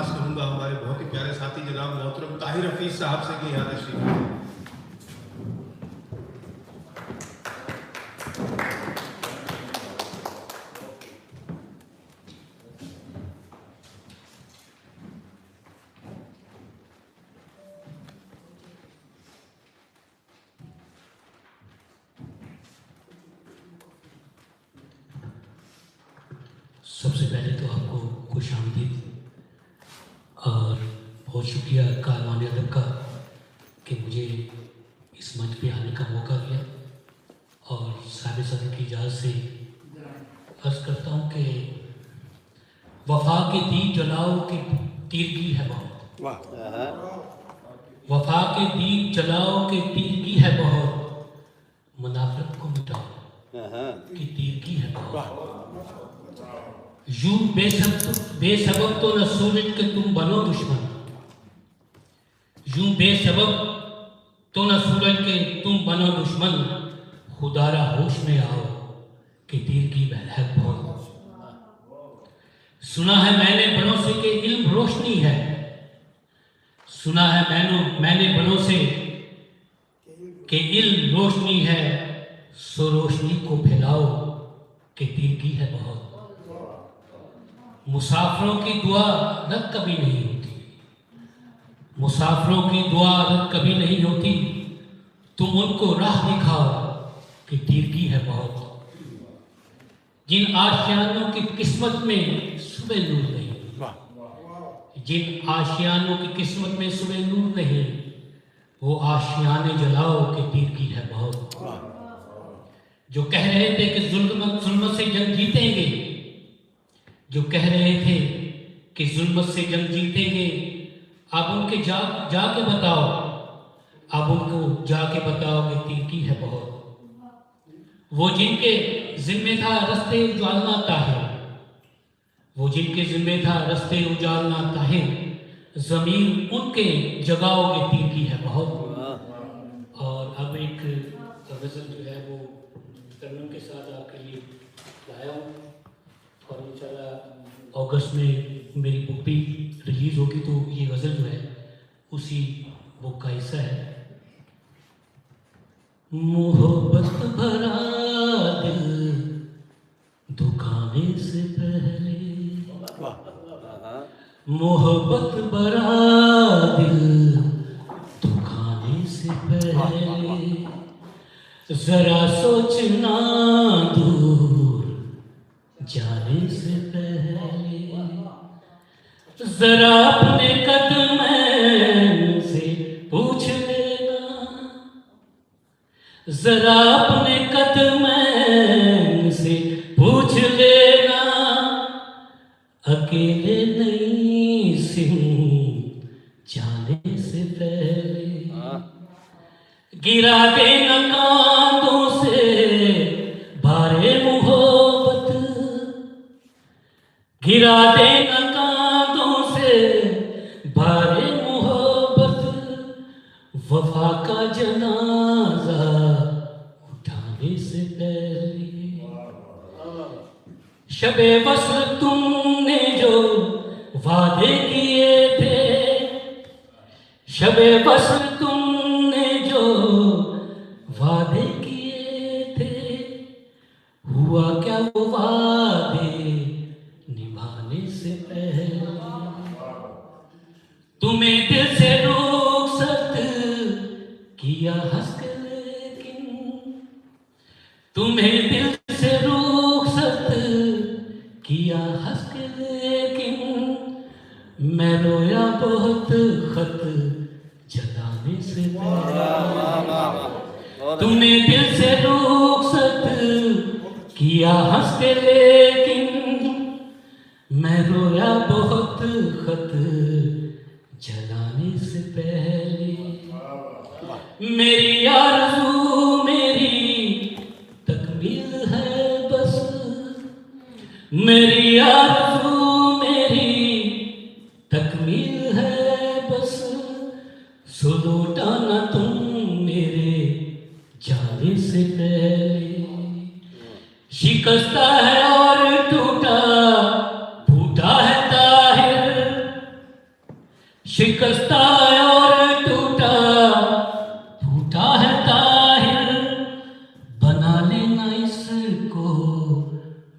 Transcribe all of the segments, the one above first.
दरख्वास्त करूंगा हमारे बहुत ही प्यारे साथी जनाब मोहतरम ताहिर हफीज साहब से कि यहाँ तशरीफ लाएं। सबसे पहले तो आपको खुशामदीद और बहुत शुक्रिया कारवान अदब का कि मुझे इस मंच पे आने का मौका दिया और साहिब सदर की इजाज़त से अर्ज़ करता हूँ कि वफा के दीप जलाओ कि तीरगी है बहुत, वफा के दीप जलाओ कि तीरगी है बहुत, मुनाफिक को मिटाओ कि तीरगी है बहुत। यूं बेसबब तो न सूरज के तुम बनो दुश्मन, यूं बेसबब तो न सूरज के तुम बनो दुश्मन, खुदारा होश में आओ कि तीर की है बहुत। सुना है मैंने बड़ों से कि इल्म रोशनी है, सुना है मैंने बड़ों से कि इल्म रोशनी है, सो रोशनी को फैलाओ कि तीर की है बहुत। मुसाफिरों की दुआ रद्द कभी नहीं होती, मुसाफिरों की दुआ रद्द कभी नहीं होती, तुम उनको राह दिखाओ कि तीरगी है बहुत। जिन आशियानों की किस्मत में सुबह नूर नहीं, जिन आशियानों की किस्मत में सुबह नूर नहीं, वो आशियाने जलाओ कि तीरगी है बहुत। जो कह रहे थे कि जुल्मत से जंग जीतेंगे, जो कह रहे थे कि जुल्मत से जंग जीतेंगे, अब उनके जाके बताओ, अब उनको जाके बताओ कि तीरगी है बहुत। वो जिनके जिम्मे था रस्ते उजालना ताहिर, वो जिनके जिम्मे था रस्ते उजालना ताहिर, ज़मीन उनके जगाओ कि तीरगी है बहुत। और अब एक गज़ल जो है वो तरन्नुम के साथ आपके लिए लाया हूँ और इंशाल्लाह अगस्त में मेरी बुक भी रिलीज़ होगी तो ये गज़ल जो है उसी बुक का हिस्सा है। मोहब्बत भरा दिल दुखाने से पहले, मोहब्बत भरा दिल दुखाने से पहले, जरा सोचना दूर जाने से पहले, जरा अपने कदम से पूछ लेना, जरा अपने कदम से पूछ लेना, अकेले नहीं सिंह जाने से पहले, गिरा देना कांधों से भारे मोहब्बत, गिरा देना कांधों से भारे मोहब्बत, वफा का जनाजा उठाने से पहले, शबे वस्ल तुमने जो वादे किए थे, शबे वस्ल तुमने जो वादे किए थे, हुआ क्या वो वादे निभाने से पहले, तुम्हें दिल से रुखसत किया हंस के लेकिन, तुम्हें दिल से रुखसत किया हंस के लेकिन, मैं रोया बहुत खत जलाने से पहले, तुमने दिल से रुखसत किया हंस के लेकिन, मैं रोया बहुत खत जलाने से पहले, मेरी आरज़ू मेरी तकमील है बस, मेरी आरज़ू मेरी तकमील है बस, सो लौटाना तुम मेरे जाने से पहले, शिकस्ता है और टूटा फूटा है ताहिर, सस्ता और टूटा फूटा है ताहिर, बना लेना इसको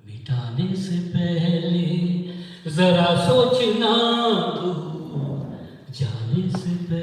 मिटाने से पहले, जरा सोचना तू जाने से पहले।